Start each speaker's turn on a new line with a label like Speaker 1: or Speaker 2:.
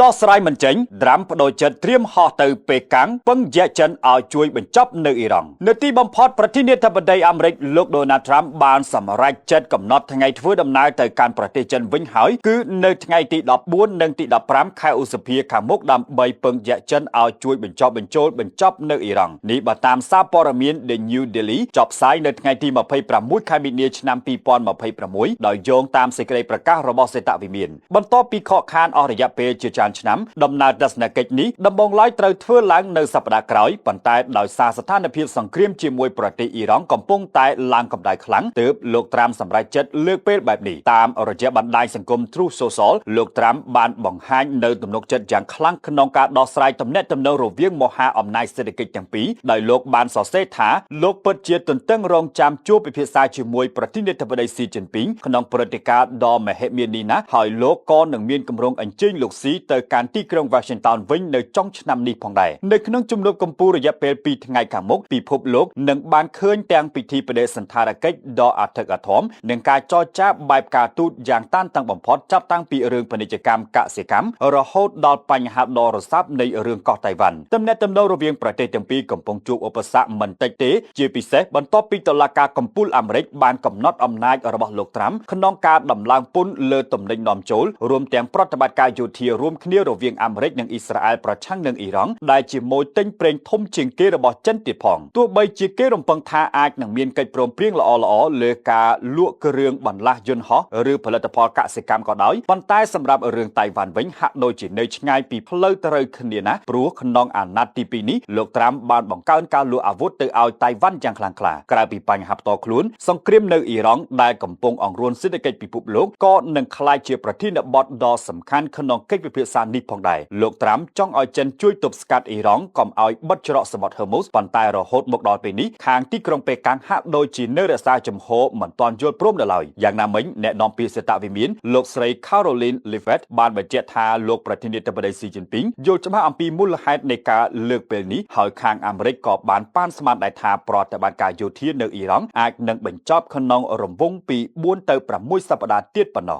Speaker 1: ដោះស្រាយមិនចេញត្រាំបដូរចិត្តត្រៀមហោះទៅប៉េកាំងពឹងយៈចិនឲ្យជួយបញ្ចប់នៅអ៊ីរ៉ង់នៅទីបំផុតប្រធានាធិបតីអាមេរិកលោកដូណាល់ត្រាំបានសម្រេចចិត្តកំណត់ថ្ងៃធ្វើដំណើរទៅកាន់ប្រទេសចិនវិញហើយគឺនៅថ្ងៃទី14និងទី15ខែឧសភាខាងមុខដើម្បីពឹងយៈចិនឲ្យជួយបញ្ចប់នៅអ៊ីរ៉ង់នេះបើតាមសារព័ត៌មាន The New Daily ចុះផ្សាយនៅថ្ងៃទី26ខែមីនាឆ្នាំ2026ដោយយោងតាមសេចក្តីប្រកាសរបស់សេតវិមានបន្ទាប់ពីខកខានអស់រយៈពេលជាច្រើនឆ្នាំដំណើរទស្សនកិច្ចនេះដំបូងឡើយត្រូវធ្វើឡើងនៅសប្តាហ៍ក្រោយប៉ុន្តែដោយសារស្ថានភាពសង្គ្រាមជាមួយប្រទេសអ៊ីរ៉ង់កំពុងតែឡើងកម្ដៅខ្លាំងទើបលោកត្រាំសម្រេចចិត្តលើកពេលបែបនេះតាមរយៈបណ្ដាញសង្គម Truth Social លោកត្រាំបានបង្ហាញនៅទំនុកចិត្តយ៉ាងខ្លាំងក្នុងការដោះស្រាយទំនាក់ទំនងរវាងមហាអំណាចសេដ្ឋកិច្ចទាំងពីរដោយលោកបានសរសេរថាលោកពិតជាទន្ទឹងរង់ចាំជួបពិភាក្សាជាមួយប្រធានាធិបតីស៊ីជីនពីងក្នុងព្រឹត្តិការណ៍ដ៏មហិមានេះណាហើយលោកក៏នឹងមានគម្រោងអញ្ជើញលោកស៊ីទៅកាន់ទីក្រុង Washington វិញនៅចុងឆ្នាំនេះផងដែរនៅក្នុងជំនួបកម្ពុជារយៈពេល2ថ្ងៃខាងមុខពិភពលោកនឹងបានឃើញទាំងពិធីបដិសណ្ឋារកិច្ចដ៏អធិកអធមនិងការចរចាបែបការទូតយ៉ាងតានតឹងបំផុតចាប់តាំងពីរឿងពាណិជ្ជកម្មកសិកម្មរហូតដល់បញ្ហាដ៏រសើបនៃរឿងកោះតៃវ៉ាន់ទំនាក់ទំនងរវាងប្រទេសទាំងពីរកំពុងជួបឧបសគ្គមិនតិចទេជាពិសេសបន្ទាប់ពីតុលាការកំពូលអាមេរិកបានកំណត់អំណាចរបស់លោកត្រាំក្នុងការដំឡើងពន្ធលើទំនិញនាំចូលរួមទាំងប្រតិបត្តិការយោធារួមគ្នារវាងអាមេរិកនិងអ៊ីស្រាអែលប្រឆាំងនឹងអ៊ីរ៉ង់ដែលជាម៉ូយទិញប្រេងធំជាងគេរបស់ចិនទៀតផងទោះបីជាគេរំពឹងថាអាចនឹងមានកិច្ចព្រមព្រៀងល្អៗលើការលក់គ្រឿងបន្លាស់យន្តហោះឬផលិតផលកសិកម្មក៏ដោយប៉ុន្តែសម្រាប់រឿងតៃវ៉ាន់វិញហាក់ដូចជានៅឆ្ងាយពីផ្លូវត្រូវគ្នាណាស់ព្រោះក្នុងអាណត្តិទី2នេះលោកត្រាំបានបង្កើនការលក់អាវុធទៅឲ្យតៃវ៉ាន់យ៉ាងខ្លាំងក្លាក្រៅពីបញ្ហាផ្ទាល់ខ្លួនសង្គ្រាមនៅអ៊ីរ៉ង់ដែលកំពុងអង្រួនសេដ្ឋកិច្ចពិភពលោកក៏នឹងក្លាយជាប្រធានបទដ៏សំខាន់ក្នុងកិច្ចពិភាក្សានេះផងដែរលោកត្រាំចង់ឲ្យចិនជួយទប់ស្កាត់អ៊ីរ៉ង់កុំឲ្យបិទច្រកសមុទ្រហឺម៉ូសប៉ុន្តែរហូតមកដល់ពេលនេះខាងទីក្រុងប៉េកាំងហាក់ដូចជានៅរក្សាជំហរមិនទាន់យល់ព្រមដល់ឡើយយ៉ាងណាមិញអ្នកនាំពាក្យសេតវិមានលោកស្រី Caroline Leavitt បានបញ្ជាក់ថាលោកប្រធានាធិបតីស៊ីជីនពីងយល់ច្បាស់អំពីមូលហេតុនៃការលើកពេលនេះហើយខាងអាមេរិកក៏បានប៉ាន់ស្មានដែរថាប្រតិបត្តិការយោធានៅអ៊ីរ៉ង់អាចនឹងបញ្ចប់ក្នុងរង្វង់ពី4ទៅ6សប្តាហ៍ទៀតប៉ុណ្ណោះ